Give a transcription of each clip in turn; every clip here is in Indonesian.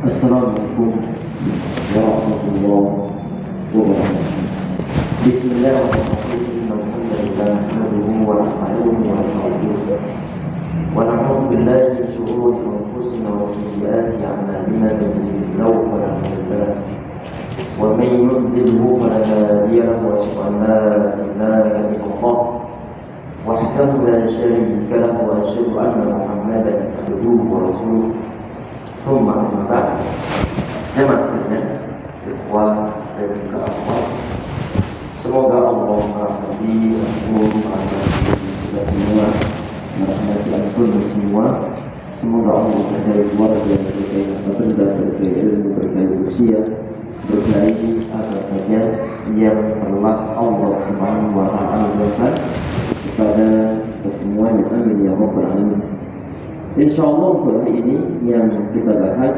Assalamualaikum warahmatullahi wabarakatuh. Bismillahirrahmanirrahim. Alhamdulillah nahmaduhu wa nasta'inuhu wa nastaghfiruh. Wa na'udzu billahi min shururi anfusina wa sayyiati a'malina. Man yahdihillahu fala mudilla lahu wa man yudlilhu fala hadiya lahu. Wa asyhadu an la ilaha illallah wahdahu la syarika lahu wa asyhadu anna Muhammadan abduhu wa rasuluh. Thumma amma ba'd. Jemaah ikhwan dan juga akhwat, semoga Allah merahmati antum, merahmati kita semua, merahmati antum semua. Semoga Allah berkahi keluarga, berkahi harta benda, berkahi ilmu, berkahi usia, berkahi apa saja yang telah Allah Subhanahu wa Ta'ala berikan kepada kesemuanya. Amin ya rabbal alamin. Insyaallah hari ini yang kita bahas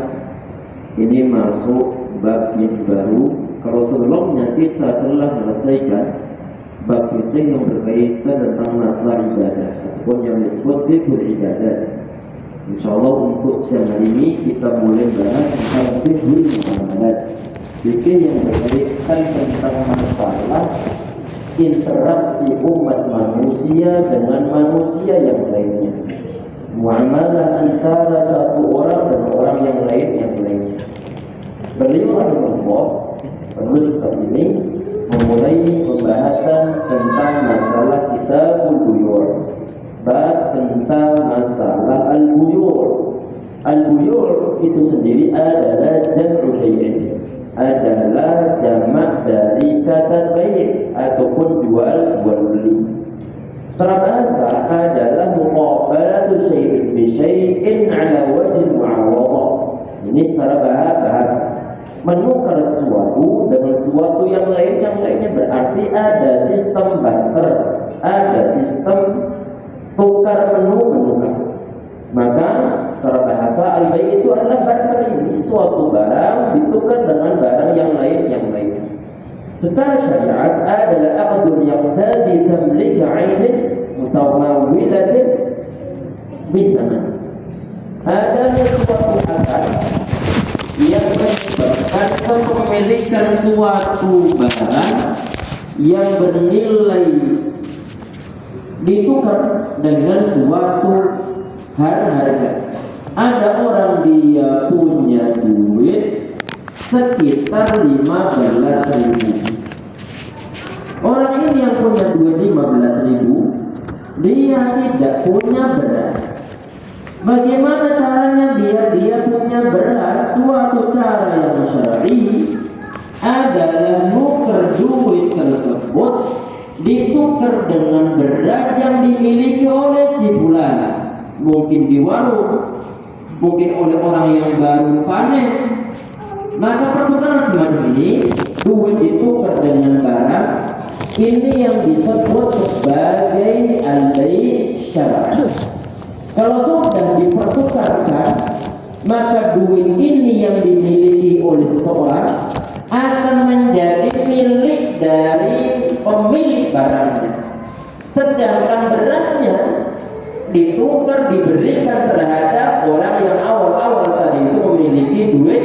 ini masuk bab yang baru. Kalau sebelumnya kita telah menyelesaikan bab fikih yang berkaitan tentang masalah ibadah ataupun yang disebut fikih ibadah. Insyaallah untuk siang hari ini kita mulai bahas tentang fikih muamalat, fikih yang berkaitan tentang masalah interaksi umat manusia dengan manusia yang lainnya, muamalah antara satu orang dan orang yang lainnya. Beliau rahimahullah penulis kitab ini memulai pembahasan tentang masalah kitabul buyur, bab tentang masalah al-buyur. Al-buyur itu sendiri adalah jam'u syai'in, adalah jamak dari kata bai' ataupun jual beli. Secara bahasa adalah muqabalatu syai'in bi syai'in ala wajhi mu'awadhah. Ini secara bahasa menukar sesuatu dengan sesuatu yang lainnya berarti ada sistem barter, ada sistem tukar menukar. Maka secara bahasa al-bai' itu adalah barter, ini suatu barang ditukar dengan barang yang lainnya. Secara syariat adalah aqdun yaqtadi tamlik 'ainin mutawawwilatin bisaman. Adanya suatu akad yang menyebabkan kepemilikan suatu barang yang bernilai ditukar dengan suatu harga. Ada orang dia punya duit sekitar 15.000. Orang ini yang punya duit 15.000, dia tidak punya beras. Bagaimana caranya dia punya beras? Suatu cara yang syar'i adalah nuker duit tersebut ditukar dengan beras yang dimiliki oleh si fulan. Mungkin di warung, mungkin oleh orang yang baru panen. Maka pertukaran semacam ini, duit ditukar dengan barang, ini yang disebut sebagai al-bai' syar'i. Kalau sudah dipertukarkan, maka duit ini yang dimiliki oleh seseorang akan menjadi milik dari pemilik barangnya. Sedangkan berasnya ditukar, diberikan terhadap orang yang awal-awal tadi itu memiliki duit.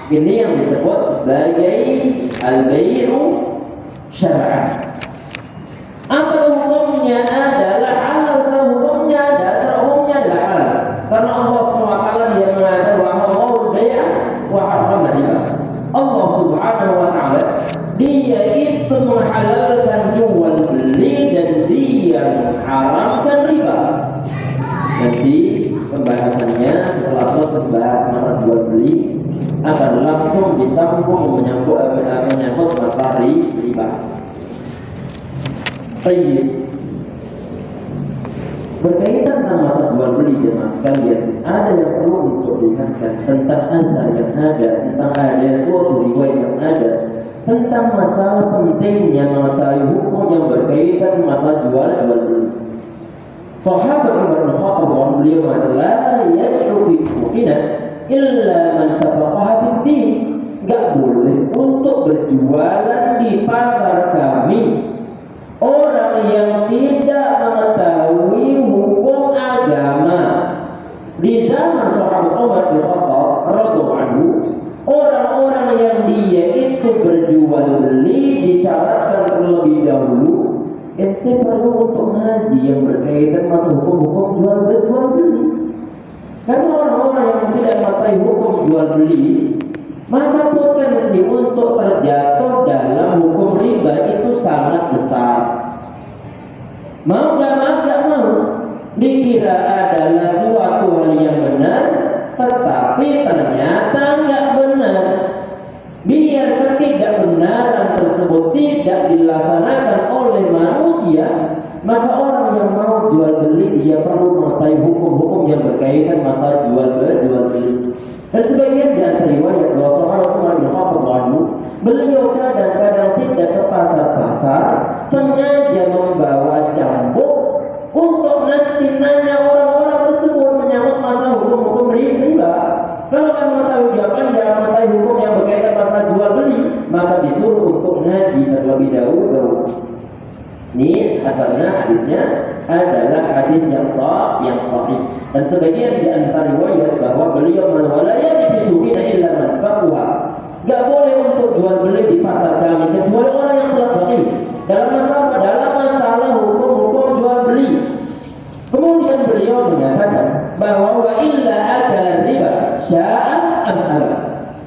Ini yang disebut sebagai al-bai'u syar'an. Apa hukumnya adalah halal, hukumnya adalah halal. Karena Allah SWT yang mengatakan wa halallahu bai'a wa harrama riba. Allah Subhanahu wa Ta'ala dia itu menghalalkan jual beli dan dia mengharamkan riba. Nanti pembahasannya setelah selesai membahas masalah jual beli akan langsung disambung menyangkut masalah riba. Baik. Berkaitan dengan masalah jual beli jemaah sekalian, ada yang perlu untuk diingatkan tentang asal yang ada, tentang ada suatu riwayat yang ada tentang masalah pentingnya mengetahui hukum yang berkaitan masalah jual beli. Sahabat Umar bin Khattab beliau mengatakan, la yashruku mu'minan illa man tafaqaha fid din. Enggak boleh untuk berjualan di pasar kami orang yang tidak mengetahui hukum agama. Di zaman zaman sahabat Umar bin Khattab radhiyallahu anhu, orang-orang yang dia itu berjual beli disyaratkan terlebih dahulu ente perlu untuk ngaji yang berkaitan masalah hukum-hukum jual beli. Karena orang-orang yang tidak mengetahui hukum jual beli, maka potensi untuk terjatuh dalam hukum riba itu sangat besar. Mau gak mau, dikira adalah suatu hal yang benar, tetapi ternyata nggak benar. Biar ketidakbenaran tersebut tidak dilaksanakan oleh manusia, maka orang yang mau jual beli dia perlu mengetahui hukum-hukum yang berkaitan masalah jual beli. Dan sebagian di antara riwayat bahwa sahabat Umar bin Khattab beliau kadang-kadang tidak ke pasar-pasar sengaja membawa cambuk untuk nanti nanya orang-orang tersebut menyangkut masalah hukum-hukum riba. Kalau kamu mengetahui jawaban, jangan mengetahui hukum yang berkaitan masalah jual beli, maka disuruh untuk ngaji terlebih dahulu. Ini asalnya hadisnya adalah hadis yang sahih. Dan sebagian di antara riwayat bahwa beliau menwalaya disuruhina illa man faqaha. Gak boleh untuk jual beli di pasar kami kecuali orang yang telah faqih dalam masalah hukum-hukum jual beli. Kemudian beliau menyatakan bahwa wa illa akala riba sya'a am aba.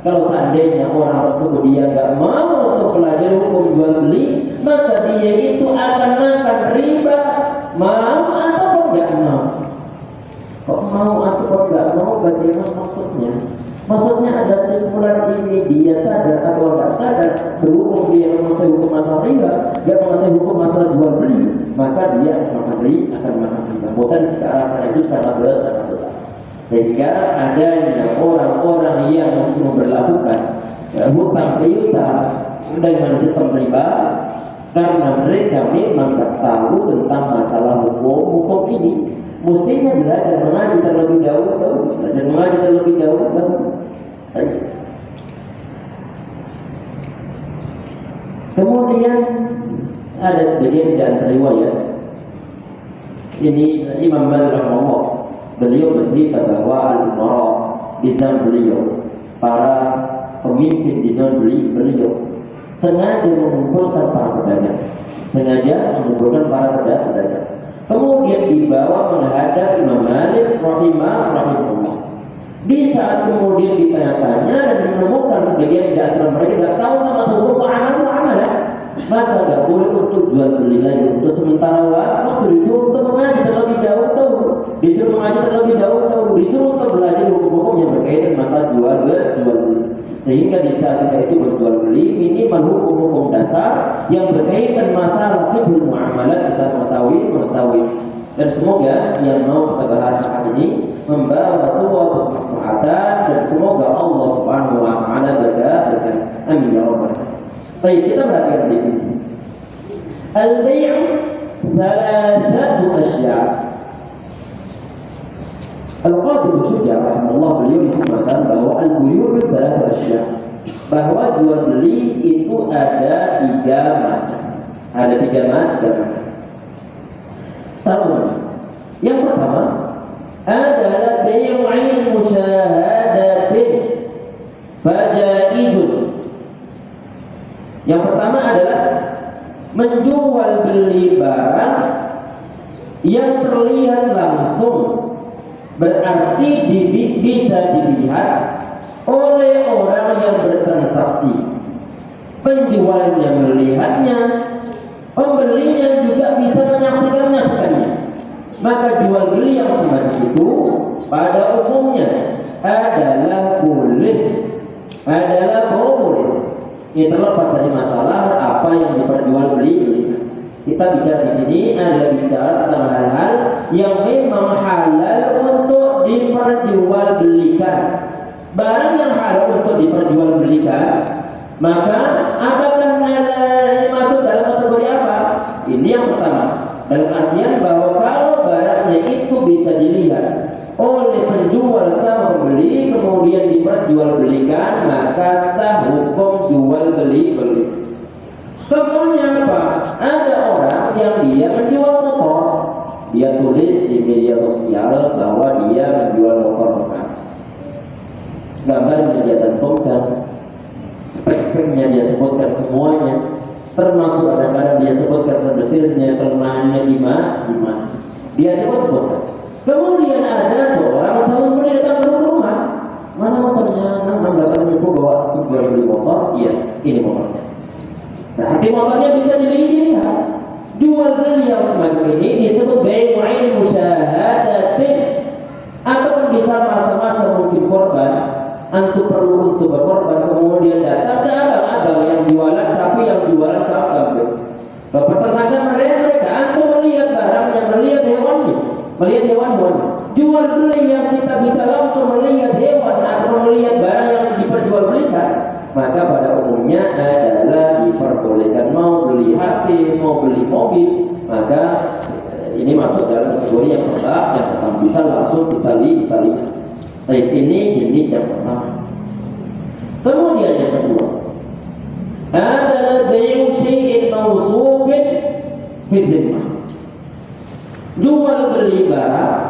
Kalau seandainya orang tersebut dia gak mau untuk belajar hukum jual beli, maka dia itu akan makan riba, mau atau tidak mau. Kok mau atau tidak mau, bagaimana maksudnya? Maksudnya ada simpulan ini dia sadar atau tidak sadar, berhubung dia mengetahui hukum masalah riba, dia mengetahui hukum masalah jual beli, maka dia akan makan riba. Potensi ke arah sana itu sangat besar. Sehingga adanya orang-orang yang memperlakukan hutang piutang dengan sistem riba karena mereka memang tak tahu tentang masalah hukum ini. Mestinya belajar mengaji terlebih dahulu. Kemudian ada sebagian di antara riwayat ini Imam Malik rahimahullah, beliau bercerita bahwa al-umara di zaman beliau, para pemimpin di zaman beliau sengaja mengumpulkan para pedagang, kemudian dibawa menghadap Imam Malik rahimahullah. Di saat kemudian ditanya-tanya dan menemukan sebagian di antara mereka tidak tahu sama hukum muamalah, maka tidak boleh untuk jual beli lagi. Untuk sementara waktu disuruh untuk mengaji terlebih dahulu, disuruh untuk belajar hukum-hukum yang berkaitan masalah jual beli. Sehingga di saat kita itu berjual beli, minimal hukum-hukum dasar yang berkaitan masalah fiqhul muamalah kita mengetahui. Dan semoga yang mau kita bahas hari ini membawa suatu kemaslahatan, dan semoga Allah Subhanahu wa taala berkah. Amin ya rabbal alamin. Baik, kita perhatikan di sini. Al-bay' thalathatu asya'. Al-Qadhi Syuja rahimahullah beliau disebutkan bahwa al-buyu' thalathatu asya', bahwa jual beli itu ada tiga macam. Yang pertama adalah bay'u musyahadatin fajaizun. Yang pertama adalah menjual beli barang yang terlihat langsung, berarti bisa dilihat oleh orang yang bertransaksi. Penjualnya melihatnya, pembelinya juga bisa menyaksikannya. Maka jual beli yang semacam itu pada umumnya adalah boleh. Ini terlepas dari masalah apa yang diperjualbelikan. Kita bicara di sini adalah bicara tentang hal-hal yang memang halal untuk diperjualbelikan. Barang yang halal untuk diperjualbelikan, maka apakah masuk dalam kategori apa? Ini yang pertama. Dalam artian bahwa kalau barangnya itu bisa dilihat oleh penjual sama pembeli kemudian diperjualbelikan, maka sah hukum jual beli. Contohnya apa? Ada orang yang dia menjual motor, dia tulis di media sosial bahwa dia menjual motor bekas. gambarnya dia tentukan, spek-speknya dia sebutkan semuanya, termasuk kadang-kadang dia sebutkan sedetailnya, kelemahannya gimana, dia sebutkan. Kemudian ada seorang calon beli datang ke rumah, mana motornya? Nah, datang itu bawa aku jual beli motor, iya, ini motornya. Nah, hati motornya bisa dilihat. Jual beli yang semacam ini disebut bai'ul musyahadatin, atau bisa masa-masa mungkin korban, antum perlu untuk berkorban, kemudian datang ke abang-abang yang jualan, tapi yang jualan kambing. Peternakan mereka, antum melihat barangnya, melihat hewannya, melihat hewan-hewan. Jual beli yang kita bisa langsung melihat hewan atau melihat barang yang diperjualbelikan, maka pada umumnya adalah diperbolehkan. Mau beli HP, mau beli mobil, maka ini masuk dalam kategori yang pertama, yang pertama bisa langsung kita lihat. Ini jenis yang pertama. Kemudian yang kedua adalah bai'u syai'in mawsufin fi dhimmah. Jual beli barang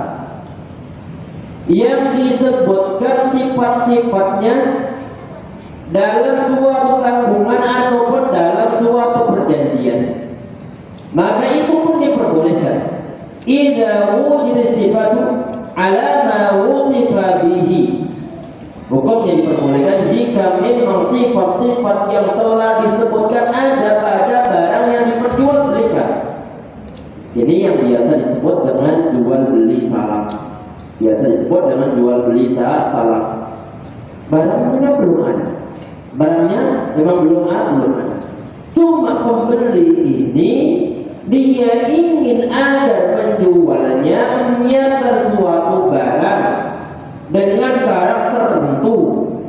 yang disebutkan sifat-sifatnya dalam suatu tanggungan ataupun dalam suatu perjanjian, maka itu pun diperbolehkan. Idza wujida sifatu ala ma wusifa bihi. Hukumnya diperbolehkan jika memang sifat-sifat yang telah disebutkan ada pada barang yang diperjualbelikan. Ini yang biasa disebut dengan jual beli salam. Biasa disebut dengan jual beli salam. Barangnya belum ada. Barangnya memang belum ada. Cuma pembeli ini dia ingin agar penjualnya menyiapkan suatu barang dengan karakter tertentu,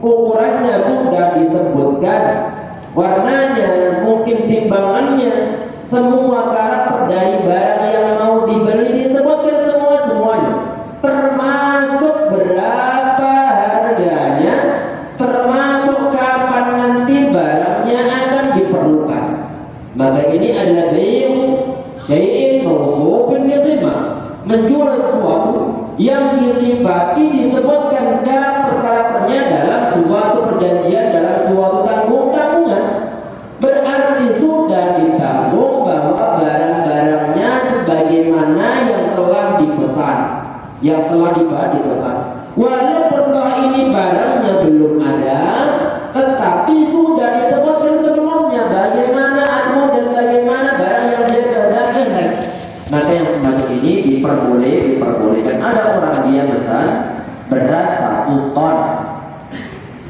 ukurannya sudah disebutkan, warnanya, mungkin timbangannya, semua karakter dari barang yang mau dibeli disebutkan semuanya, termasuk berapa harganya, termasuk kapan nanti barangnya akan diperlukan. Maka ini adalah bai'u syai'in mawsufin fi dhimmah, menjual sesuatu yang disifati disebutkan karakternya dalam suatu perjanjian, dalam suatu tanggungan. Berarti sudah ditanggung bahwa barang-barangnya sebagaimana yang telah dipesan, yang telah dipesan. Walaupun ini barangnya belum ada, tetapi sudah disebutkan sebelumnya bagaimana atau dan bagaimana barang yang dia kerjakan. Maka yang semacam ini diperbolehkan. Ada orang dia pesan beras 1 ton,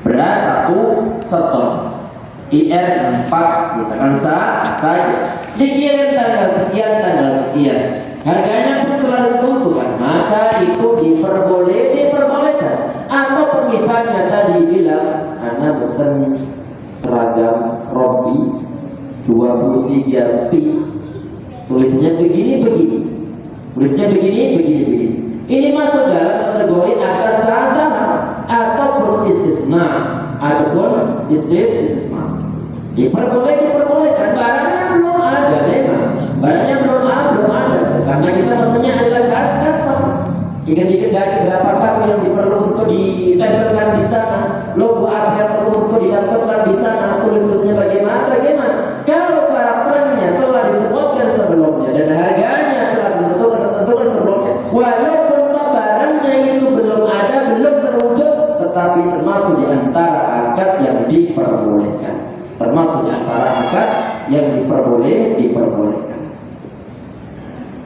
beras 1 seton, IR 4 misalkan saja, dikirim tanggal sekian, harganya pun telah ditentukan, maka itu diperbolehkan. Atau misalnya tadi bilang, Anda pesan seragam rompi 23 piece, tulisnya begini. Ini masuk dalam kategori atas sama ataupun istisna, diperbolehkan. Barangnya belum ada memang, karena kita maksudnya adalah kata dikit-dikit dari berapa satu yang diperlu untuk ditempelkan di sana, logo apa yang perlu untuk ditempelkan di sana, tulisnya bagaimana. Kalau karakternya telah disebutkan sebelumnya dan harganya telah ditentukan sebelumnya, walaupun barangnya itu belum ada, belum terwujud, tetapi termasuk di antara akad yang diperbolehkan. Diperbolehkan.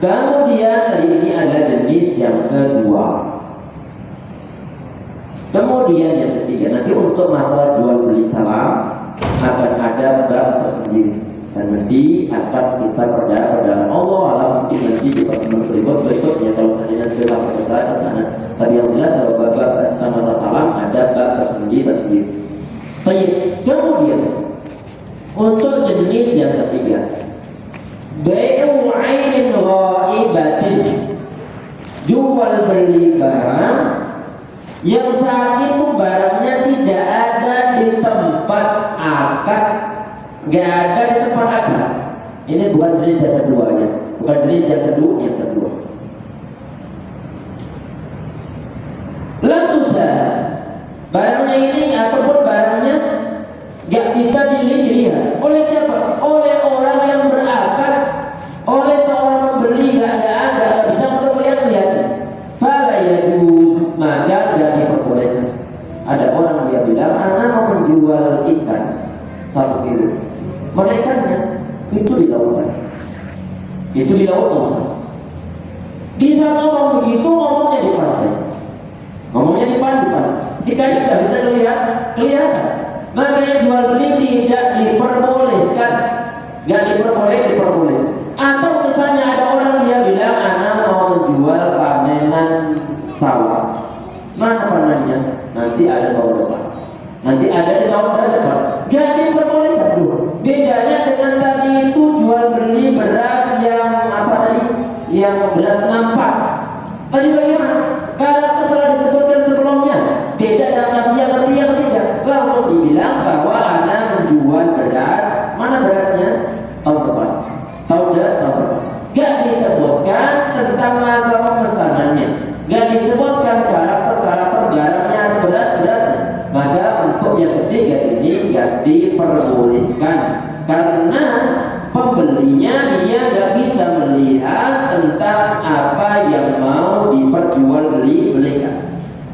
Kemudian tadi ini ada jenis yang kedua. Kemudian yang ketiga, nanti untuk masalah jual beli salam akan ada bab tersendiri, dan nanti akan kita perdalam dalam Allah alam, mungkin nanti di pertemuan berikutnya kalau seandainya sudah selesai ke sana. Tapi yang jelas kalau bab tentang masalah salam ada bab tersendiri. Baik, kemudian untuk jenis yang ketiga, bai'u 'ainin ghaibatin, jual beli barang yang saat itu barangnya tidak ada di tempat akad, nggak ada di tempat akad. Ini bukan jenis yang kedua ya, bukan jenis yang kedua. Lalu Barangnya ini ataupun barangnya nggak bisa dilihat. Oleh siapa? Oleh orang yang berakal. Oleh seorang pembeli nggak bisa untuk melihat. Fala yajuz, maka tidak diperbolehkan. Ada orang dia bilang, anak mau menjual ikan 1 kilo. Mereka itu di lautan. Itu di lautan. Di sana ngomong begitu, ngomongnya di pantai. Ngomongnya di pantai. Ikannya tidak bisa kelihatan. Makanya jual beli tidak diperbolehkan. Nggak diperboleh. Atau misalnya ada orang dia bilang, anak mau menjual panenan sawah. Mana panennya? Nanti ada tahun depan. Nanti ada di tahun depan. Nggak diperbolehkan dulu. Bedanya dengan tadi itu jual beli beras yang apa tadi? Yang beras nampak. Tadi bagaimana? Kalau setelah disebutkan sebelumnya, beda dengan yang ketiga. Langsung dibilang bahwa Anda menjual beras. Mana berasnya? Tahun depan. Tahun depan. Gak disebutkan tentang masalah pesanannya. Gak disebutkan karakter barangnya beras. Maka untuk yang ketiga ini gak diperbolehkan. Karena pembelinya dia gak bisa melihat tentang apa yang mau diperjualbelikan.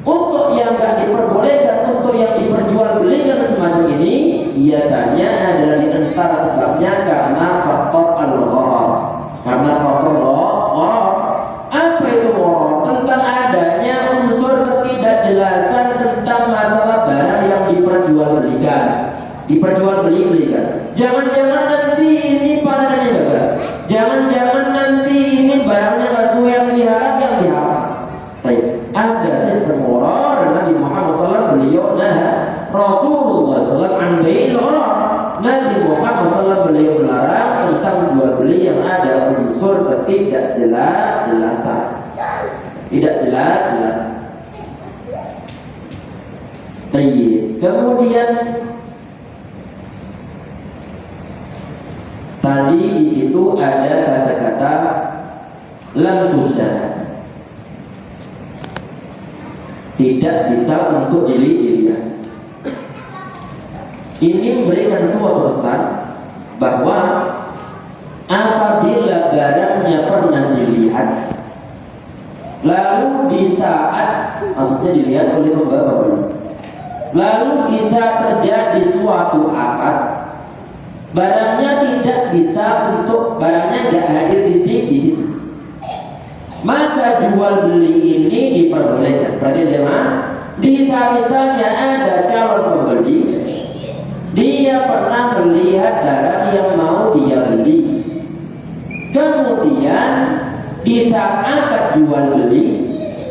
Untuk yang gak diperbolehkan, untuk yang diperjualbelikan semacam ini biasanya adalah di antara sebabnya karena faktor al-gharar. Karena faktor gharar. Apa itu gharar? Tentang adanya unsur ketidakjelasan tentang masalah barang yang diperjualbelikan. Jangan-jangan nanti ini panenannya gagal. Jangan-jangan nanti ini barangnya batu yang diharap yang diharap. Baik, ada sistem gharar. Nabi Muhammad SAW beliau Rasulullah SAW anbail gharar. Nabi Muhammad SAW beliau melarang tentang jual beli yang ada unsur ketidakjelasan. Tidak jelas. Baik, kemudian tadi di situ ada kata-kata langsung tidak bisa untuk dilihat. Ini memberikan suatu pesan bahwa apabila barangnya pernah dilihat, lalu di saat maksudnya dilihat oleh pembawa, lalu bisa terjadi suatu akad, barangnya tidak bisa untuk barangnya tidak hadir di situ, maka jual beli ini diperbolehkan. Berarti misalnya ada calon pembeli, dia pernah melihat barang yang mau dia beli, kemudian di saat akad jual beli,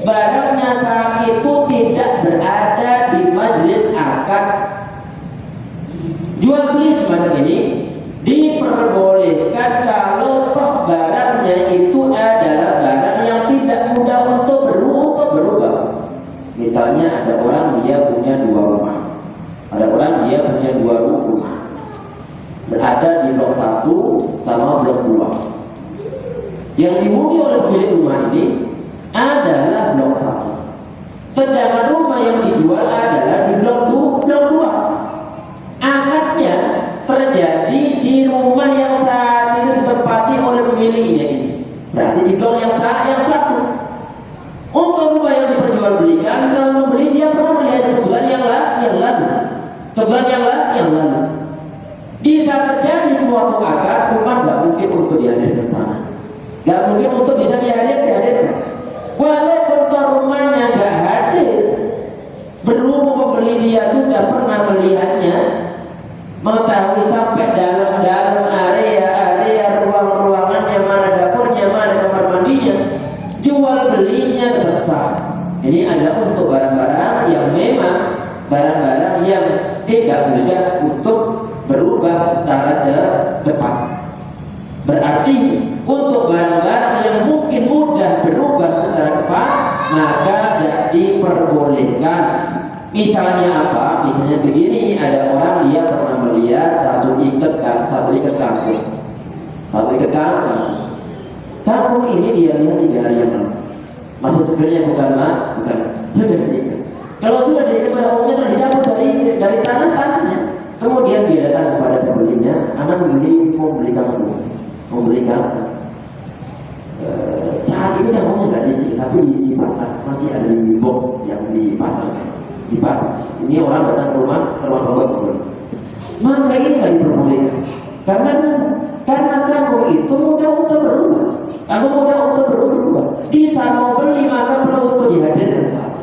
barangnya saat itu tidak berada di majelis akad jual beli semacam ini, diperbolehkan kalau barangnya itu adalah barang yang tidak mudah untuk berubah. Misalnya ada orang dia punya 2 rumah, ada orang dia punya 2 ruko, berada di blok 1 sama blok 2. Yang dihuni oleh pemilik rumah ini adalah blok 1, sedangkan rumah yang dijual adalah di blok 2. Akadnya terjadi di rumah yang saat itu ditempati oleh pemiliknya ini. Berarti di blok yang satu. Untuk rumah yang diperjualbelikan, kalau membeli dia pernah melihat sebulan yang lalu. Di saat terjadi suatu akad, rumah nggak mungkin untuk dihadirkan sana. Nggak mungkin untuk bisa dihadirkan. Walaupun rumahnya nggak hadir, berhubung pembeli dia sudah pernah melihatnya, mengetahui sampai dalam area ruang-ruangannya, mana dapurnya, mana kamar mandinya, jual belinya tetap sah. Ini adalah untuk barang-barang yang memang barang-barang yang tidak mudah untuk berubah secara cepat. Berarti untuk barang-barang yang mungkin mudah berubah secara cepat, maka tidak diperbolehkan. Misalnya apa? Misalnya begini, ada orang dia pernah melihat satu ikat kangkung. Kangkung ini dia lihat 3 hari yang lalu. Masih sebenarnya bukan sudah diikat. Kalau sudah diikat pada umumnya Kemudian dia datang kepada pembelinya, anak mau beli kamu, mau beli kamu. Saat ini kamu nggak di sini, tapi di pasar masih ada di bok yang di pasar. Di pasar. Ini orang datang ke rumah bagus. Maka ini nggak diperbolehkan, karena kamu itu mudah untuk berubah. Kamu mudah untuk berubah. Di saat mau beli maka perlu untuk dihadirkan saat.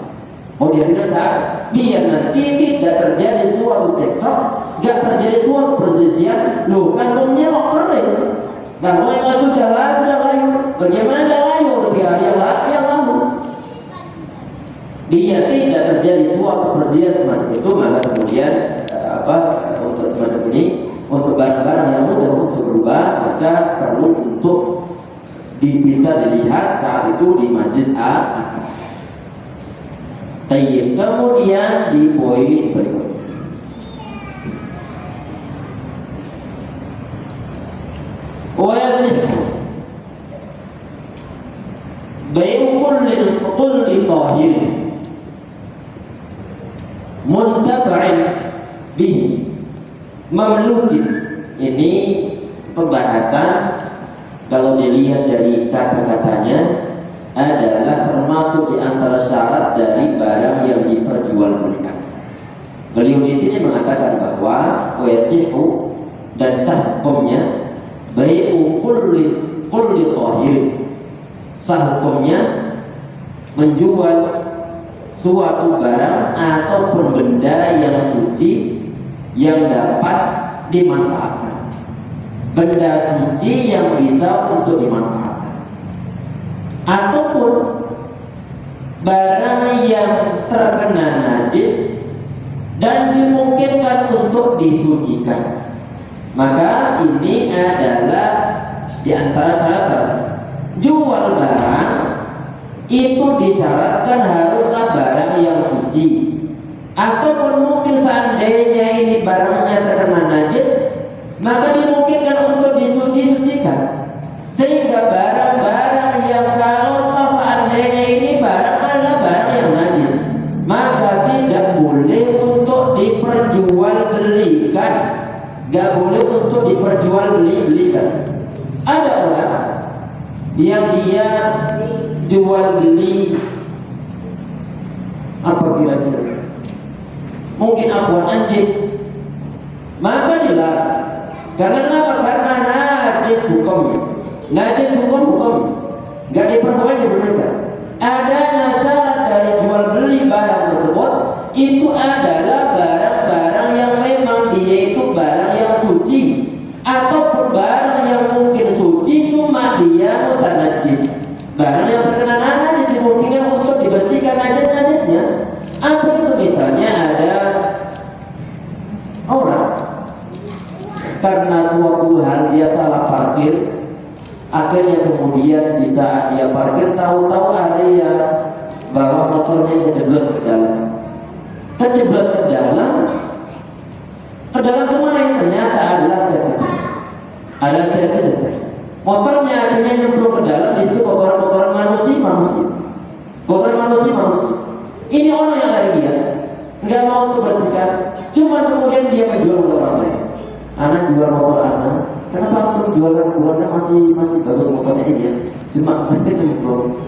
Mau dihadirkan saat, biar nanti tidak terjadi suatu cekcok, nggak terjadi suatu perselisihan. Loh, kantongnya kok kering? Kantongnya sudah layu. Bagaimana nggak layu? Lebih yang lalu. Biar tidak terjadi suatu perselisihan semacam itu, maka kemudian untuk semacam ini, untuk barang-barang yang mudah untuk berubah, maka perlu untuk bisa dilihat saat itu di majlis akad. Tayyib. Kemudian di poin berikutnya, wajib bai'u kulli tahir muntaba'in bihi mamlukin. Ini pembahasan kalau dilihat dari kata-katanya adalah termasuk di antara syarat dari barang yang diperjualbelikan. Beliau di sini mengatakan bahwa wasihu dan sah hukumnya bai'u kulli tahir. Sah hukumnya menjual suatu barang ataupun benda yang suci yang dapat dimanfaatkan. Benda suci yang bisa untuk dimanfaatkan, ataupun barang yang terkena najis dan dimungkinkan untuk disucikan. Maka ini adalah di antara syarat. Jual barang itu disyaratkan haruslah barang yang suci, ataupun mungkin seandainya ini barangnya terkena najis, maka dimungkinkan untuk disucikan. Sehingga barang-barang yang kalau seandainya ini barang adalah barang yang najis, maka tidak boleh untuk diperjualbelikan, nggak boleh untuk diperjualbelikan. Ada orang yang dia jual beli apa kira-kira? Mungkin abuan anjing, maka dilarang. Karena apa? Karena najis hukumnya. Najis hukum nggak diperbolehkan. Adanya syarat dari jual beli barang tersebut itu adalah barang-barang yang memang dia itu barang yang suci, atau barang yang mungkin suci cuma dia bukan najis. Barang yang terkena najis dimungkinkan untuk dibersihkan najis-najisnya. Apa itu? Misalnya ada orang karena suatu hal dia salah parkir, akhirnya kemudian di saat dia parkir tahu-tahu ada yang bawa motornya kejeblos ke dalam. Kejeblos ke dalam kemana? Ternyata adalah servis. Motornya akhirnya nyemplung ke dalam, di situ kotoran manusia. Ini orang yang lagi dia nggak mau untuk bersihkan, cuma kemudian dia menjual untuk orang lain. Anak jual motor anak, kenapa langsung jualan keluarnya masih bagus motornya dia, cuma nyemplung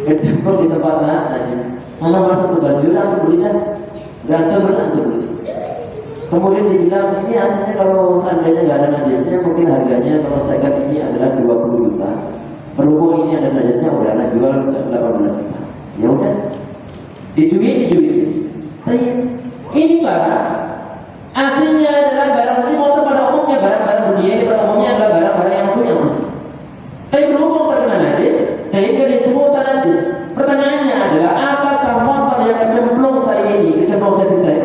di tempat aja. Mana masuk ke baju, aku beli dah, beli. Kemudian dibilang ini aslinya kalau seandainya nggak ada najisnya mungkin harganya kalau sekat ini adalah 20 juta. Berhubung ini ada najisnya udah anak jual 18 juta. Ya udah, dijual. Ini barang aslinya adalah barang suci. Motor pada umumnya barang-barang dunia ini pada umumnya adalah barang-barang yang suci. Tapi berhubung terkena najis sehingga disebut najis. Pertanyaannya adalah apakah motor yang kecemplung tadi ini, kecemplung servis,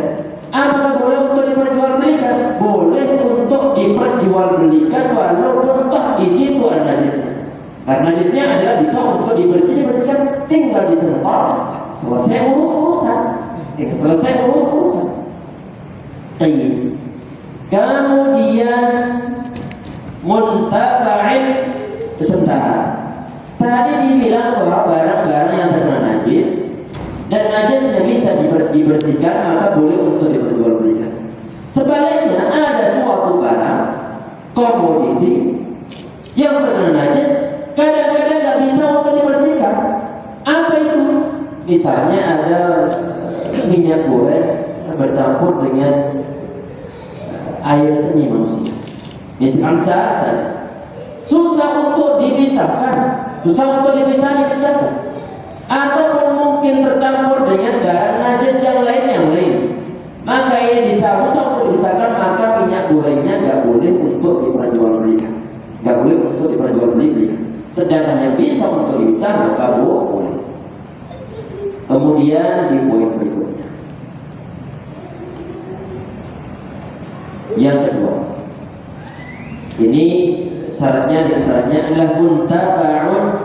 apakah boleh untuk diperjualbelikan? Boleh untuk diperjualbelikan walaupun toh di situ ada najisnya. Karena najisnya adalah bisa untuk dibersihkan, tinggal disemprot, selesai urus-urusan. Kemudian muntafa'in sebentar. Tadi dibilang bahwa barang-barang yang terkena najis dan najisnya bisa dibersihkan maka boleh untuk diperjualbelikan. Sebaliknya komoditi yang terkena najis kadang-kadang nggak bisa untuk dibersihkan. Apa itu? Misalnya ada minyak goreng bercampur dengan air seni manusia. Misalkan saja susah untuk dipisahkan, atau mungkin tercampur dengan garam najis yang lain. Maka ini bisa susah untuk dipisahkan, maka minyak gorengnya nggak boleh untuk diperjualbelikan, Sedangkan yang bisa untuk dipisah maka boleh. Kemudian di poin berikutnya, yang kedua, ini syaratnya adalah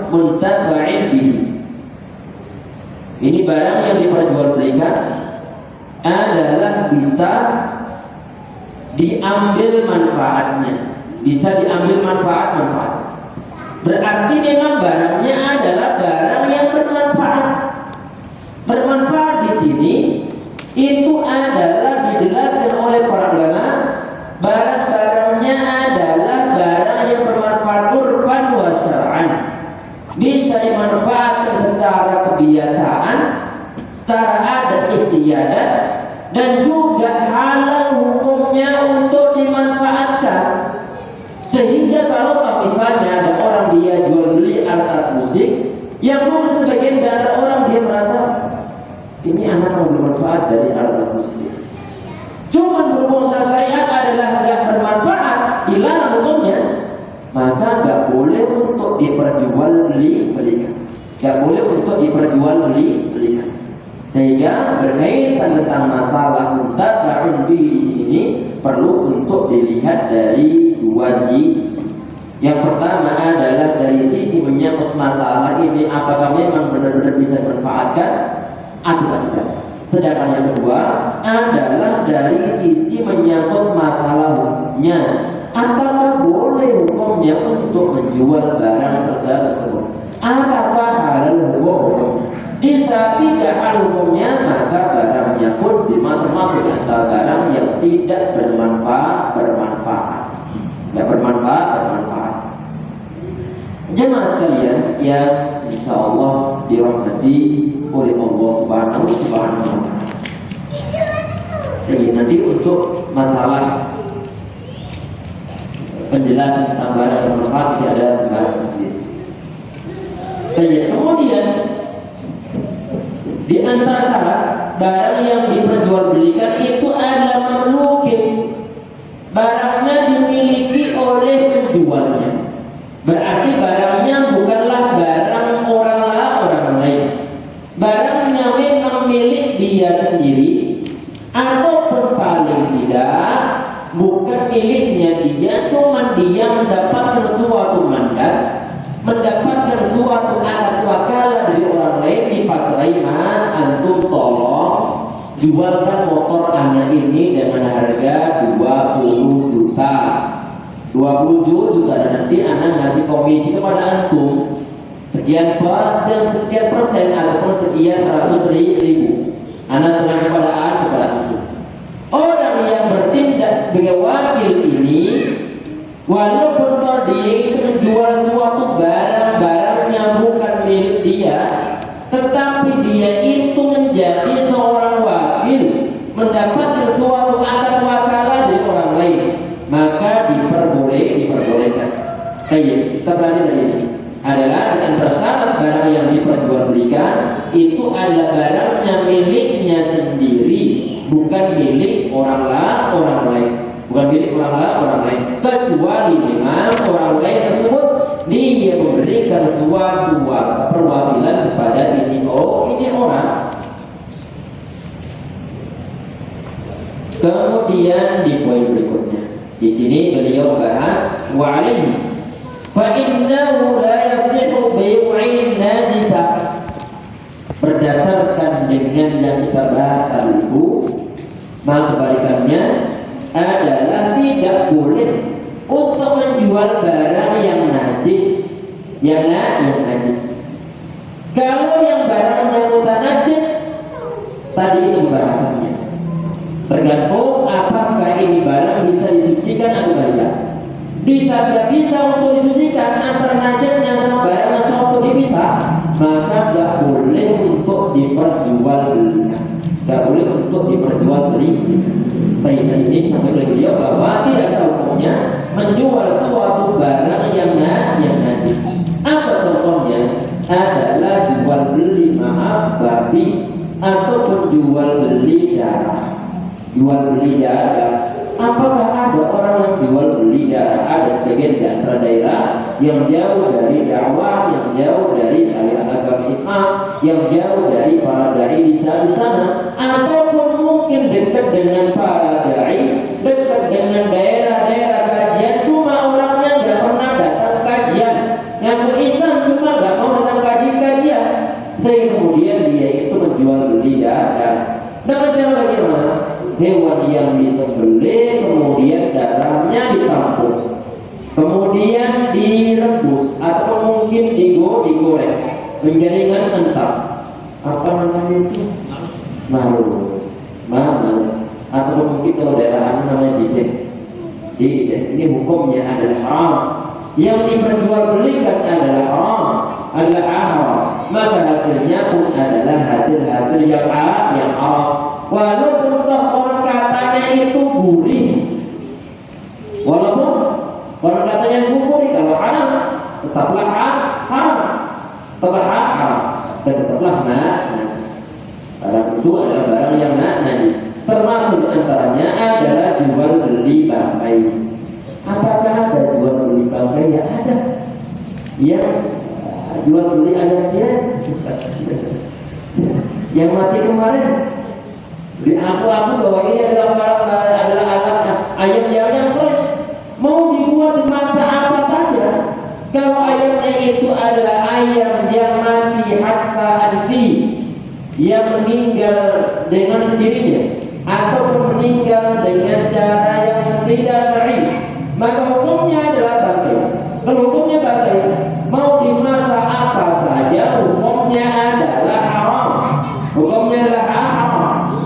muntafa'in bihi. Ini barang yang diperjualbelikan adalah bisa diambil manfaatnya, Berarti memang barangnya adalah barang yang bermanfaat. Bermanfaat di sini itu adalah dijelaskan oleh para ulama, barang-barangnya adalah barang yang bermanfaat urfan wa syar'an. Bisa dimanfaatkan secara kebiasaan, secara adat istiadat, dan juga halal hukumnya untuk dimanfaatkan. Sehingga kalau misalnya ada orang dia jual beli alat musik, yang mungkin sebagian dari orang dia merasa ini anak yang bermanfaat dari alat musik. Cuma berhubung syariat adalah tidak bermanfaat, dilarang hukumnya, maka nggak boleh untuk diperjualbelikan. Sehingga berkaitan tentang masalah muntafa'un bihi ini perlu untuk dilihat dari dua sisi. Yang pertama adalah dari sisi menyangkut masalah ini, apakah memang benar-benar bisa dimanfaatkan atau tidak. Sedangkan yang kedua adalah dari sisi menyangkut masalah hukumnya, apakah boleh hukumnya untuk menjual barang tersebut, apakah halal hukumnya. Jika tidak halal hukumnya, maka barangnya pun dimasuk antara barang yang tidak bermanfaat. Jemaah sekalian yang insya Allah dirahmati oleh Allah Subhanahu wa Ta'ala. Jadi nanti untuk masalah penjelasan tentang barang yang bermanfaat tidak ada barang sendiri. Jadi kemudian di antara syarat barang yang diperjualbelikan itu adalah memiliki barangnya dimiliki oleh penjualnya. Berarti barangnya bukanlah barang orang lain. Barangnya memang milik dia sendiri, ataupun paling tidak bukan miliknya dia, cuma dia mendapatkan suatu mandat, mendapatkan suatu alat wakalah dari orang lain di pasar. Mas, antum tolong jualkan motor anak ini dengan harga 20 juta. 20 juta dan nanti anak ngasih komisi kepada antum sekian persen ataupun sekian 100 ribu. Anak serahkan kepada antum. Orang yang bertindak sebagai wakil ini, walaupun dia itu menjual suatu barang yang bukan milik dia, tetapi dia itu menjadi seorang wakil, mendapatkan suatu alat wakalah dari orang lain, maka diperbolehkan. Kita pelajari dari ini adalah di antara syarat barang yang diperjualbelikan itu adalah barangnya miliknya sendiri, bukan milik orang lain. Kecuali memang orang lain tersebut dia memberikan suatu perwakilan kepada ini orang. Kemudian di poin berikutnya, di sini beliau bahas wa alaihi fa innahu la yasihu bai'in najisah. Berdasarkan dengan yang kita bahas tadi itu, maka kebalikannya adalah tidak boleh untuk menjual barang yang najis, Kalau yang barangnya bukan najis, tadi itu bahasannya tergantung apakah ini barang bisa disucikan atau tidak. tidak bisa untuk disucikan antara najisnya sama barang yang untuk dipisah, maka tidak boleh untuk diperjualbelikan, tidak boleh untuk diperjualbelikan. Baik, ini sampai ke beliau bahwa tidak ada hukumnya menjual suatu barang yang najis. Apa contohnya? Adalah jual beli babi ataupun jual beli darah. Jual beli darah. Apakah ada orang yang jual beli darah? Ada sebagian di antara daerah yang jauh dari dakwah, yang jauh dari syariat agama Islam, yang jauh dari para dai di sana, ataupun mungkin dekat dengan para dai, dekat dengan daerah-daerah kajian, cuma orangnya nggak pernah datang kajian, yang Islam cuma nggak mau datang kajian, sehingga kemudian dia itu menjual beli darah. Dengan cara bagaimana? Hewan yang disembelih, kemudian darahnya ditampung, kemudian direbus atau mungkin digoreng menjadi mentah. Apa namanya itu? Malus, atau mungkin kalau daerah namanya dijek. Ini hukumnya adalah haram. Yang diperjualbelikan adalah haram, adalah haram. Maka hasilnya pun adalah hasil yang haram. Walaupun orang katanya itu gurih, walaupun orang katanya gurih, kalau haram tetaplah haram, dan tetaplah najis. Barang itu adalah barang yang najis. Termasuk antaranya adalah jual beli bangkai. Apakah ada jual beli bangkai? Ya ada. Ya, jual beli ayamnya yang mati kemarin. Di aku bahwa ini adalah alat ayam yang fresh, mau dibuat di masa apa saja. Kalau ayamnya itu adalah ayam yang mati hatta ansi, yang meninggal dengan sendirinya ataupun meninggal dengan cara yang tidak syar'i, maka hukumnya adalah bangkai. Kalau hukumnya bangkai, mau di masa apa saja hukumnya adalah haram. Hukumnya adalah haram.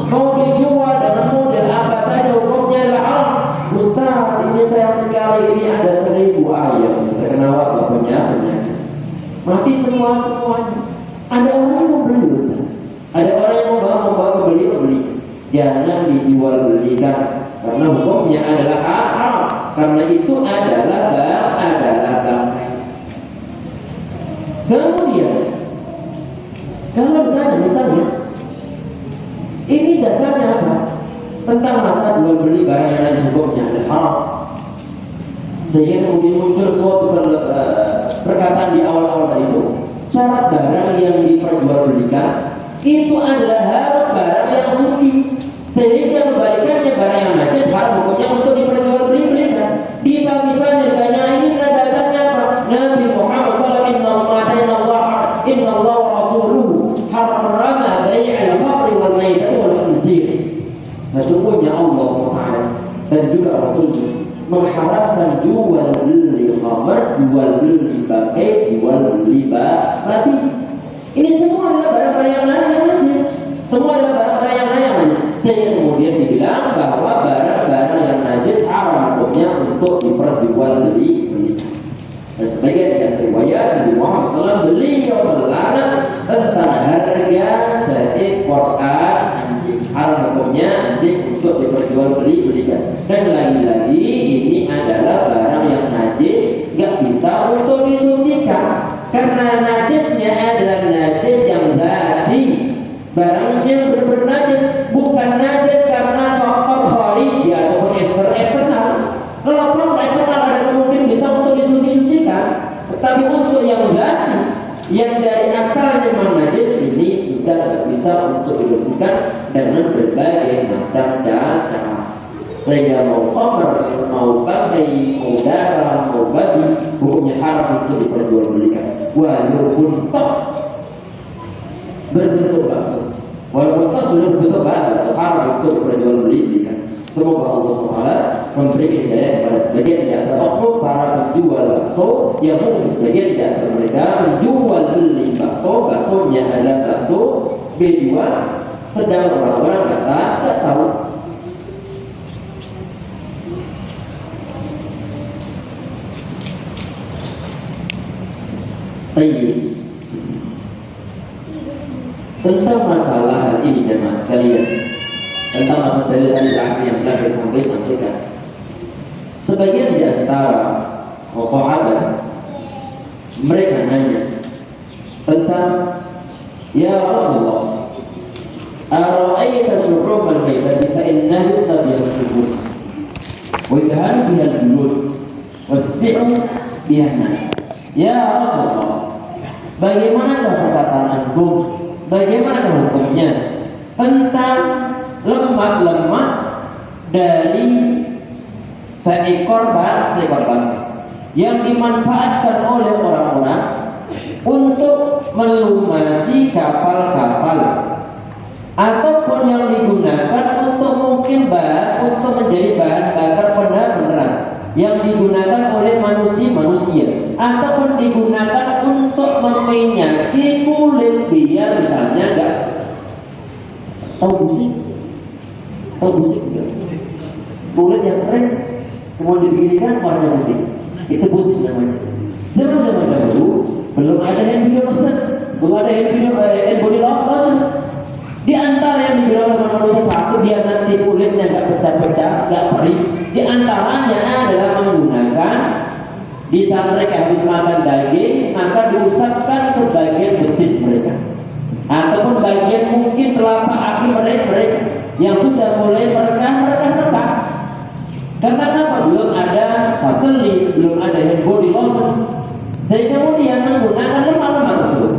Mau dijual dengan model apa saja hukumnya adalah haram. Ustaz, ini sayang sekali, ini ada 1000 ayam terkena wabah penyakit, mati semuanya. Ada orang yang mau beli, Ustaz. Ada orang yang mau beli. Jangan dijual belikan, karena hukumnya adalah haram. Karena itu adalah bangkai. Kemudian, kalau ditanya misalnya, ini dasarnya apa? Tentang masa jual beli barang yang lain hukumnya adalah haram. Sehingga kemudian muncul suatu perkataan di awal-awal tadi itu, syarat barang yang diperjualbelikan itu adalah harus barang yang suci. Sehingga kebalikannya barang yang najis haram hukumnya untuk diperjualbelikan. Bisa-bisanya misalnya ini dasarnya apa? Nabi Muhammad SAW inna Allah wa rasuluhu harrama bai'al khamri wal maitati wal khinzir. Sesungguhnya Allah Taala dan juga Rasulnya mengharamkan jual beli khamr, jual beli bangkai, jual beli mati. Ini semua adalah barang-barang yang najis. Semua adalah barang-barang yang najis. Sehingga kemudian dibilang bahwa barang-barang yang najis haram hukumnya untuk diperjualbelikan. Dan sebagian riwayat Nabi Muhammad SAW beliau melarang tentang harga seekor anjing. Haram hukumnya anjing untuk diperjualbelikan. Dan lagi-lagi ini adalah barang yang najis, nggak bisa untuk disucikan. Karena najisnya adalah najis yang zati. Barang yang benar-benar najis, bukan najis karena faktor khariji ataupun eksternal. Kalau faktor eksternal ada mungkin bisa untuk disucikan, tetapi untuk yang zati, yang dari asalnya memang najis, ini sudah tidak bisa untuk dibersihkan dengan berbagai macam cara. Sehingga mau khamr, mau bangkai, mau darah, mau babi, hukumnya haram untuk diperjualbelikan. Walaupun toh berbentuk bakso, walaupun toh sudah berbentuk bakso, haram untuk diperjualbelikan. Semoga Allah Taala memberi hidayah kepada sebagian di antara oknum para penjual bakso yang mungkin sebagian di antara mereka menjual beli baksonya adalah bakso dijual, sedang orang-orang tidak tahu. tentang masalah hal ini jemaah sekalian, tentang masalah dalil yang telah disampaikan, sebagian di antara sahabat mereka nanya tentang, ya Rasulullah, ara'aita syuhrum al-baitati fa innahu tabi'us syuhur wa idharu biha al-julud wa tasbi'u biha an-nas. Ya Rasulullah, bagaimana perkataan antum, bagaimana hukumnya tentang lemak-lemak dari seekor bangkai yang dimanfaatkan oleh orang-orang untuk melumasi kapal-kapal, ataupun yang digunakan untuk mungkin untuk menjadi bahan bakar benar-benar yang digunakan oleh manusia, ataupun digunakan untuk meminyaki kulit biar misalnya enggak tahu busik enggak? Kulit yang kering kemudian dibikinkan warna putih, itu busik namanya. Zaman dahulu belum ada hand lotion, belum ada hand body lotion. Di antara yang digunakan oleh manusia satu, biar nanti kulitnya nggak pecah-pecah, nggak perih. Di antaranya adalah menggunakan, di saat mereka habis makan daging, maka diusapkan ke bagian betis mereka, ataupun bagian mungkin telapak kaki mereka yang sudah mulai merekah. Karena apa? Belum ada vaselin, belum ada hand body lotion, sehingga kemudian menggunakan lemak-lemak tersebut.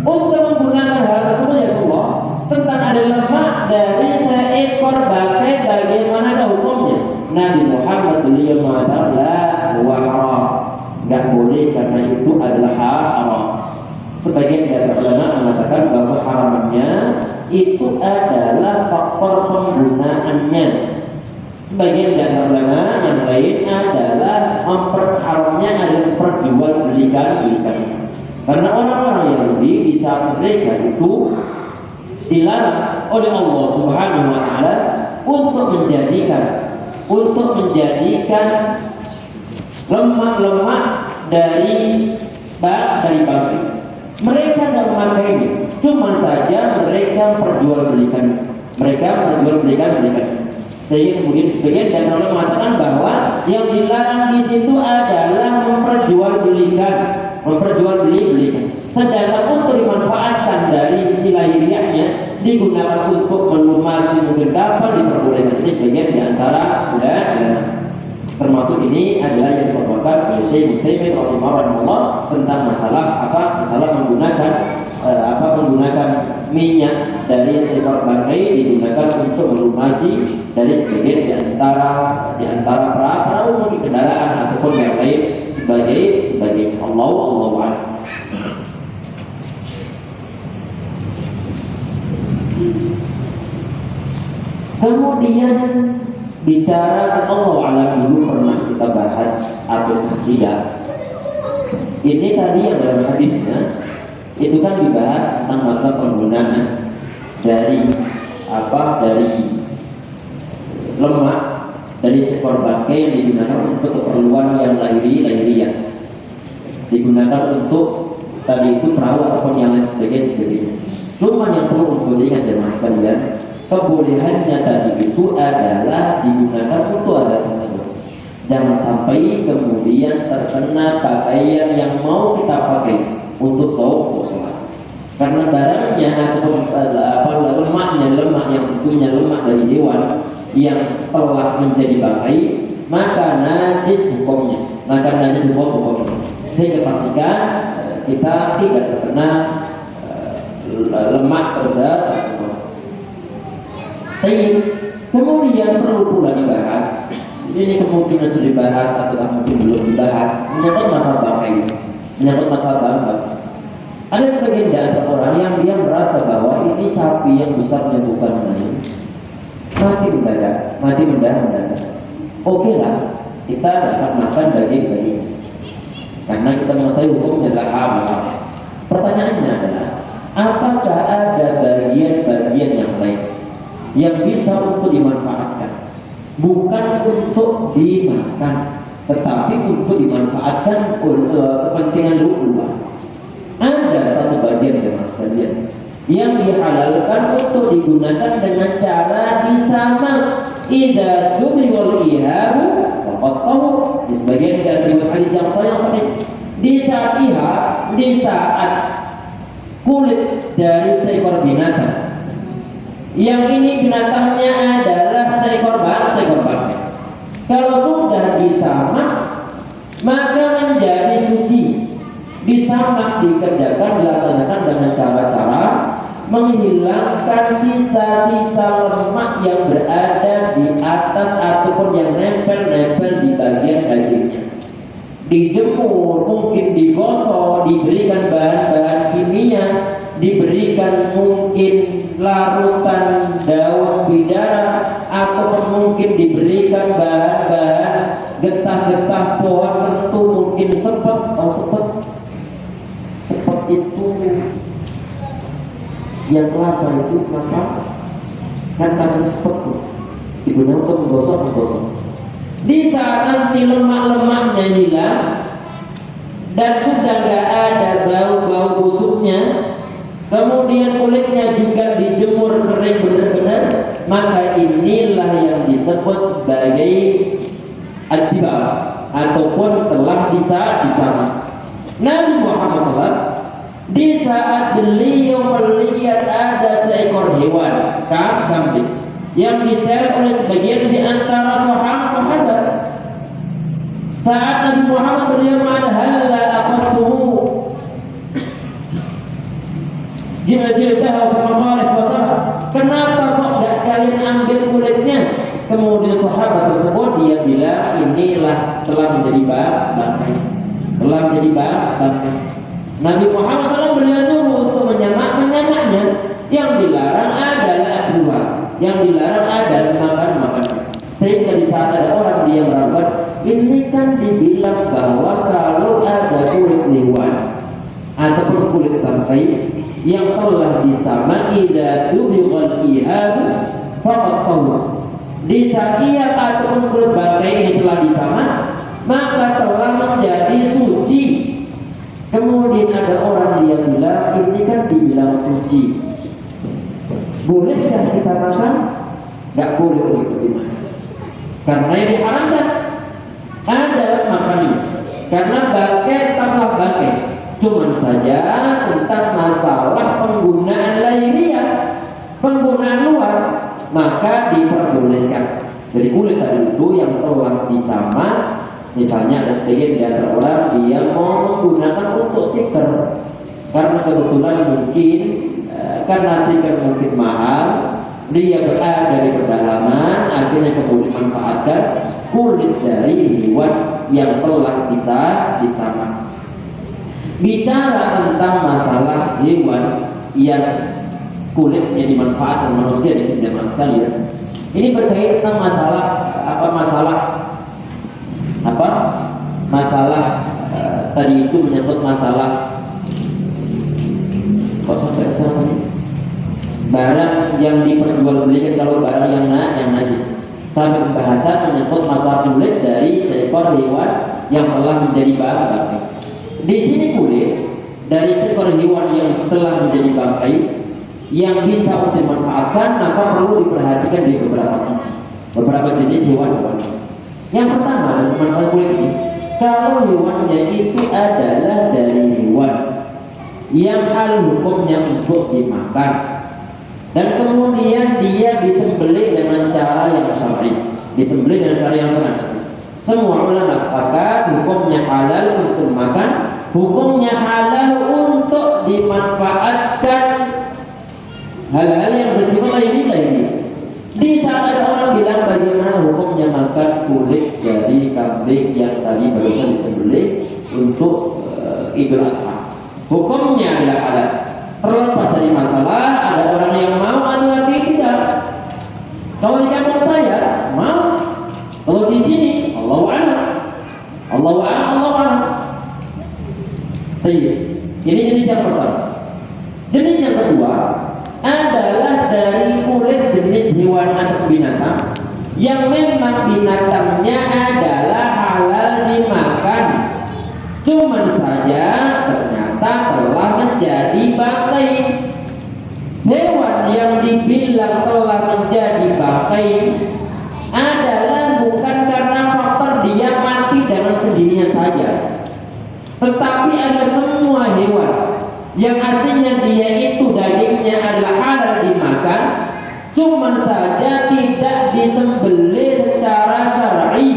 Untuk menggunakan hal tersebut, ya Allah, tentang ada lemak dari seekor bangkai, bagaimana hukumnya? Nabi Muhammad beliau mengatakan la huwa haram, nggak boleh karena itu adalah haram. Sebagian dari ulama mengatakan bahwa haramnya itu adalah faktor penggunaannya. Sebagian dari ulama yang lain adalah memperharamnya adalah perjualbelikan. Karena orang-orang Yahudi di saat mereka itu dilarang oleh Allah Subhanahu wa taala untuk menjadikan lemak-lemak dari bangkai. Mereka tidak memakainya, cuma saja mereka perjualbelikan. Sehingga kemudian sebagian dan orang mengatakan bahwa yang dilarang di situ adalah memperjualbelikan. Sedangkan untuk dimanfaatkan dari sisi lahiriahnya, digunakan untuk melumasi mungkin kapal, diperbolehkan. Ini sebagian di antara ulama. Termasuk ini adalah yang diperbolehkan oleh Syekh Utsaimin rahimahullah tentang masalah menggunakan minyak dari seekor bangkai digunakan untuk melumasi dari sebagian di antara perahu di kendaraan ataupun yang lain sebagai Allah a'lam. Kemudian bicara Allah alam dulu pernah kita bahas atau tidak. Ini tadi yang dalam hadisnya itu kan dibahas tentang masa penggunaan dari lemak dari seekor bangkai yang digunakan untuk keperluan yang lahiriah, digunakan untuk tadi itu perahu ataupun yang lain sebagainya. Cuma yang perlu untuk diingat jemaah sekalian, kebolehannya tadi itu adalah digunakan untuk hal tersebut. Jangan sampai kemudian terkena pakaian yang mau kita pakai untuk sholat. Karena barangnya ataupun lemak yang tentunya lemak dari hewan yang telah menjadi bangkai, maka najis hukumnya. Sehingga pastikan kita tidak terkena lemak tersebut. Kemudian perlu pula dibahas, ini kemungkinan sudah dibahas atau mungkin belum dibahas, menyangkut masalah bangkai. Ada sebagian dari orang yang dia merasa bahwa ini sapi yang besarnya bukan main, mati mendadak. Oke lah, kita dapat makan daging karena kita mengetahui hukumnya adalah halal. Pertanyaannya adalah, apakah ada bagian-bagian yang lain yang bisa untuk dimanfaatkan, bukan untuk dimakan, tetapi untuk dimanfaatkan kepentingan luar? Ada satu bagian yang sekalian yang dihalalkan untuk digunakan dengan cara disamak. Idza dubiwal ihabu faqad tahur. Di sebagian hadis yang sahih, di saat kulit dari seekor binatang, yang ini binatangnya adalah seekor bangkai, kalau sudah disamak maka menjadi suci. Disamak dikerjakan, dilaksanakan dengan cara-cara menghilangkan sisa-sisa lemak yang berada di atas ataupun yang nempel-nempel di bagian dagingnya. Dijemur, mungkin digosok, diberikan bahan-bahan kimia, diberikan mungkin larutan daun bidara, ataupun mungkin diberikan bahan-bahan getah-getah pohon tertentu, mungkin sepet itu yang kelapa itu kenapa? Kan kasih sepet tuh digunakan untuk menggosok. Di saat nanti lemak-lemaknya hilang dan sudah tidak ada bau-bau busuknya, kemudian kulitnya juga dijemur kering benar-benar, maka inilah yang disebut sebagai adibah ataupun telah disamak. Nabi Muhammad SAW di saat beliau melihat ada seekor hewan kambing yang diseret oleh sebagian di antara sahabat, saat Nabi Muhammad beliau mengatakan halla aqatuhu jildahu kama qala, kenapa kok tidak kalian ambil kulitnya? Kemudian sahabat tersebut dia bilang inilah telah menjadi bangkai. Nabi Muhammad SAW beliau dulu untuk menyamaknya. Yang dilarang adalah dua, yang dilarang adalah makan. Sehingga di saat ada orang dia meragukan, ini kan dibilang bahwa kalau ada kulit hewan ataupun kulit bangkai yang telah disamak, idza dubighal ihab faqad tahur. Di saat ia ataupun kulit bangkai ini telah disamak, maka telah menjadi suci. Kemudian ada orang dia bilang ini kan dibilang suci, bolehkah kita makan? Tidak boleh untuk dimakan, karena yang diharamkan adalah makannya. Karena bangkai tambah bangkai, cuma saja tentang masalah penggunaan lahiriah, penggunaan luar, maka diperbolehkan. Jadi kulit tadi itu yang telah disamak, misalnya ada sebagian di antara orang dia mau menggunakan untuk tikar, karena kebetulan mungkin karena tikar mungkin mahal, dia berada di pedalaman, akhirnya kemudian manfaatkan kulit dari hewan yang telah kita disamak. Bicara tentang masalah hewan yang kulitnya dimanfaatkan manusia di sini zaman sekalian, ini berkaitan tentang masalah tadi itu menyebut masalah kok sampai sana ini barang yang diperjualbelikan, kalau barang yang najis, sampai pembahasan menyebut masalah kulit dari seekor hewan yang telah menjadi bangkai. Di sini kulit dari seekor hewan yang telah menjadi bangkai yang bisa untuk dimanfaatkan, maka perlu diperhatikan di beberapa jenis hewan. Yang pertama dari manfaat kulit ini, kalau hewannya itu adalah dari hewan yang hal hukumnya untuk dimakan, dan kemudian dia disembelih dengan cara yang syar'i, semua ulama sepakat hukumnya halal untuk makan, hukumnya halal untuk dimanfaatkan hal-hal yang bersifat lahiriah. Di saat ada orang bilang bagaimana hukumnya makan kulit dari kambing yang tadi barusan disembelih untuk Idul Adha, hukumnya adalah halal. Terlepas dari masalah ada orang yang mau atau tidak. Kalau di kampung saya mau, kalau di sini Allahu a'lam. Ini jenis yang pertama. Jenis yang kedua adalah dari kulit jenis hewan atau binatang yang memang binatangnya adalah halal dimakan, cuman saja ternyata telah menjadi bangkai. dibilang telah menjadi bangkai adalah bukan karena faktor dia mati dengan sendirinya saja, tetapi ada semua hewan yang artinya dia itu dagingnya adalah halal dimakan, cuma saja tidak disembelih secara syar'i,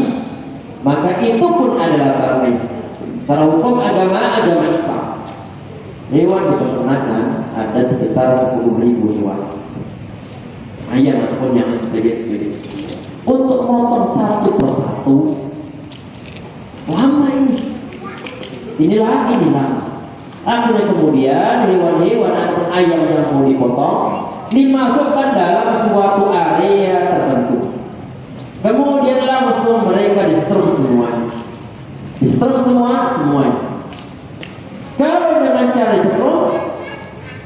maka itu pun adalah bangkai. Secara hukum agama Islam, hewan diperkenalkan ada sekitar 10.000 hewan, ayam ataupun yang sebagainya. Untuk motong satu persatu lama ini lama. Akhirnya kemudian hewan-hewan atau ayam yang mau dipotong dimasukkan dalam suatu area tertentu. Kemudian langsung mereka disetrum semuanya. Kalau dengan cara disetrum,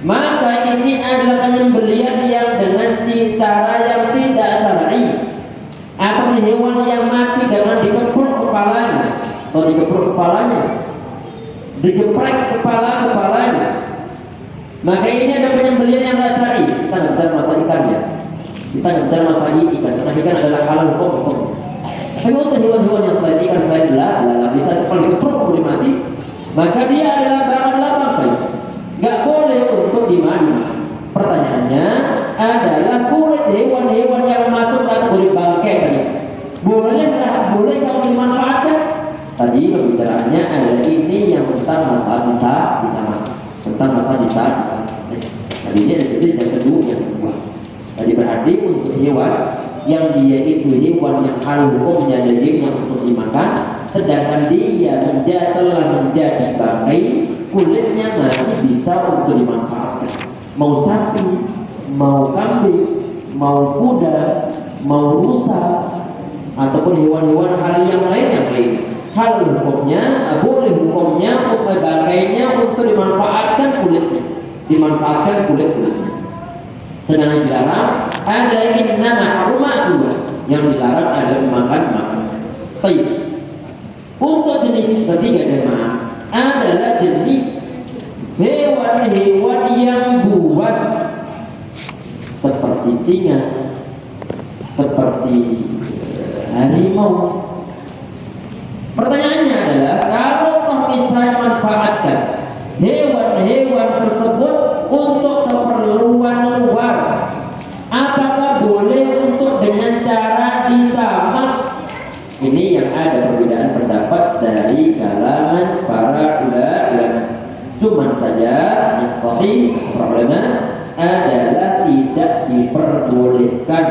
maka ini adalah penyembelihan yang dengan cara yang tidak syar'i, atau hewan yang mati dengan dikepruk kepalanya, digeprek kepalanya. Maka ini ada penyembelihan yang tidak syar'i. Kita nggak bicara masalah ikannya, kita nggak bicara masalah ikan, karena ikan adalah halal hukum. Tapi untuk hewan-hewan yang selain ikan, selain lalat, bisa kalau dikepruk boleh mati, maka dia adalah barang bangkai, nggak boleh untuk dimakan. Pertanyaannya adalah kulit hewan-hewan yang masuk dan boleh bangkai tadi, boleh kalau dimanfaatkan. Tadi pembicaraannya adalah ini yang tentang masalah bisa makan, tentang masalah bisa. Tadi ini ada jenis yang kedua. Tadi berarti untuk hewan yang dia itu hewan yang halal hukumnya dagingnya untuk dimakan, sedangkan dia telah menjadi bangkai, kulitnya masih bisa untuk dimanfaatkan. Mau sapi, mau kambing, mau kuda, mau rusa, ataupun hewan-hewan hal yang lain. Hal hukumnya, boleh hukumnya untuk bangkainya untuk dimanfaatkan kulitnya, Sedangkan dilarang ada innama harumatu, yang dilarang ada makan. Baik. Untuk jenis ketiga jemaah adalah jenis hewan-hewan yang buas, seperti singa, seperti harimau. Pertanyaannya adalah, kalau misalnya manfaatkan hewan-hewan tersebut untuk keperluan luar, apakah boleh untuk dengan cara disamak? Ini yang ada perbedaan pendapat dari kalangan para ulama. Cuman saja yang sahih ulama adalah tidak diperbolehkan,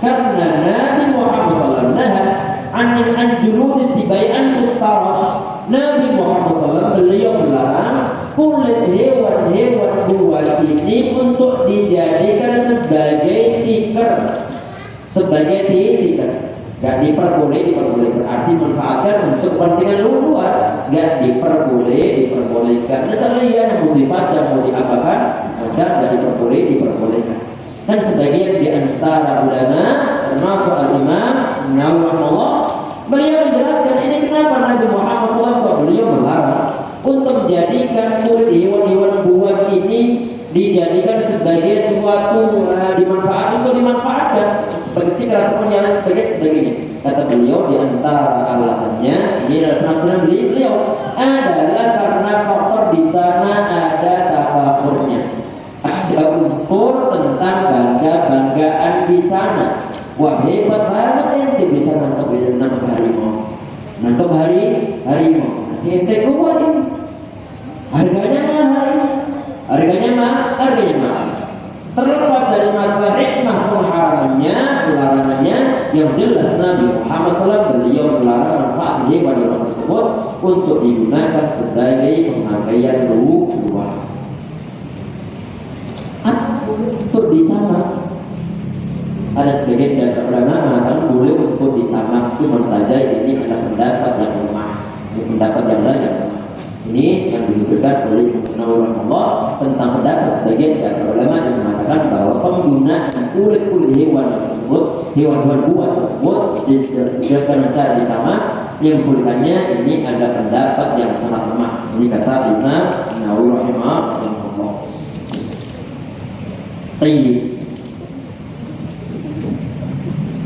karena Nabi Muhammad SAW anjurud sibai'an mustarash. Nabi Muhammad SAW beliau melarang kulit hewan-hewan buas ini untuk dijadikan sebagai stiker, sebagai stiker. Gak diperbolehkan, berarti manfaatkan untuk kepentingan luar. Gak diperbolehkan. Sekalian mau dibaca, mau diapakan, maka gak diperbolehkan. Dan sebagian di antara ulama, termasuk al-Imam Nawawi, beliau menjelaskan ini kenapa Nabi Muhammad SAW beliau melarang untuk menjadikan kulit hewan-hewan buas ini dijadikan sebagai sesuatu dimanfaatkan sebagai stiker atau penyalaan sebagainya. Kata beliau di antara alasannya, ini adalah penafsiran beliau adalah karena faktor di sana ada tafakurnya, ada unsur tentang banggaan di sana. Wah, hebat banget ente bisa nangkep harimau. Ente kuat ini. Harganya mahal. Terlepas dari masalah hikmah pengharamnya, larangannya, yang jelas Nabi Muhammad SAW beliau melarang manfaat hewan-hewan tersebut untuk digunakan sebagai pengabaian luar. Untuk disamak, ada sebagian dari ulama mengatakan boleh untuk disamak, cuma saja ini adalah pendapat yang lemah. Ini yang diberikan oleh Allah tentang pendapat sebagian dari ulama yang mengatakan bahwa penggunaan kulit hewan tersebut, hewan-hewan buas tersebut dengan cara disamak, yang kulitannya ini ada pendapat yang sangat lemah. Ini kata Imam Nawawi rahimahullah.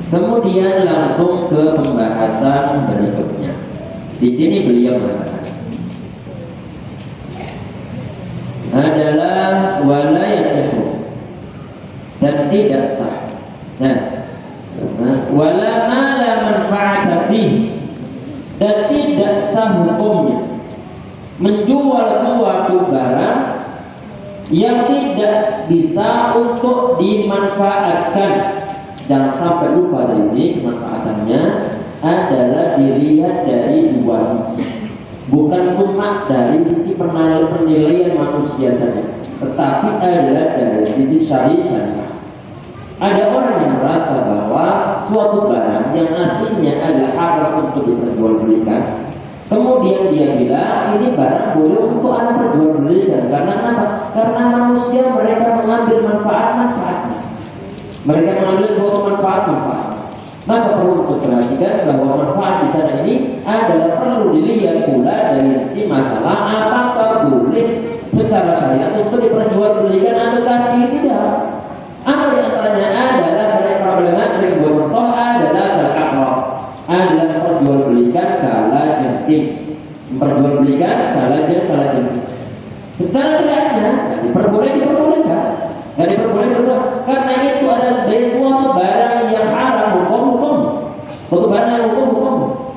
Kemudian langsung ke pembahasan berikutnya. Di sini beliau mengatakan adalah wala yasihu, dan tidak sah. Nah, wala ma la manfa'ata fihi, dan tidak sah hukumnya menjual suatu barang yang tidak bisa untuk dimanfaatkan. Jangan sampai lupa dari ini, manfaatannya adalah dilihat dari dua sisi, bukan cuma dari sisi penilaian manusia saja, tetapi adalah dari sisi syariah. Ada orang yang merasa bahwa suatu barang yang aslinya adalah haram untuk diperjualbelikan, kemudian dia bilang ini barang boleh untuk anak perjualbelikan. Karena apa? Karena manusia mereka mengambil manfaatnya. Mereka mengambil suatu manfaat. Maka perlu untuk perhatikan bahwa manfaat di sana ini adalah perlu dilihat pula dari sisi masalah apakah boleh secara syariat untuk diperjualbelikan atau tidak. Apa di antaranya adalah dari problemat yang bercontoh adalah al-aqrab, adalah perjualbelikan kala jentik, memperjualbelikan kala jentik. Secara syariatnya diperbolehkan. Nggak diperbolehkan karena itu adalah suatu barang yang haram hukum. Suatu barang yang hukum.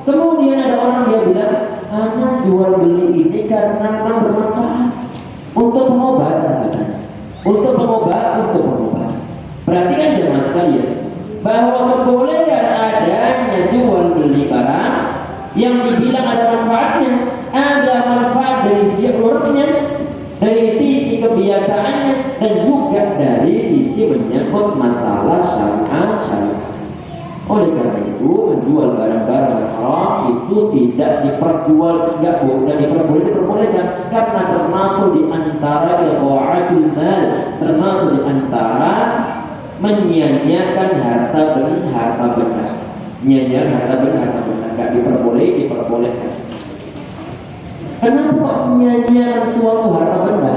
Kemudian ada orang dia bilang, anak jual beli ini karena memang bermanfaat untuk pengobatan katanya. Untuk pengobatan. Perhatikan jemaah sekalian bahwa kebolehan adanya jual beli barang yang dibilang ada manfaatnya, ada manfaat dari sisi urusnya, dari sisi kebiasaannya, dan juga dari sisi menyangkut masalah syariah. Oleh karena itu, menjual barang-barang yang haram itu tidak diperbolehkan karena termasuk di antara idha'atul mal, termasuk di antara menyia-nyiakan harta benda. Menyia-nyiakan harta benda enggak diperbolehkan. Kenapa menyia-nyiakan suatu harta benda?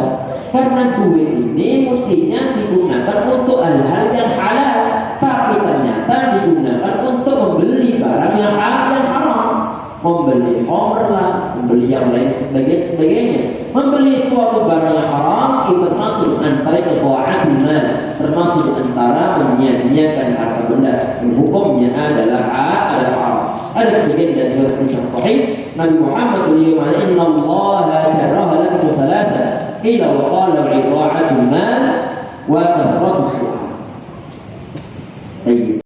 Karena duit ini mestinya digunakan untuk hal-hal yang halal, tapi ternyata digunakan untuk membeli barang yang haram, membeli homer lah, membeli yang lain sebagainya. Membeli suatu barang yang haram itu termasuk antara idha'atul mal, termasuk antara menyia-nyiakan harta benda. Hukumnya adalah haram. Ada sebagian dari hadis sahih Nabi Muhammad SAW, Inna Allah karaha lakum salasa, qila wa qala idha'atul mal wa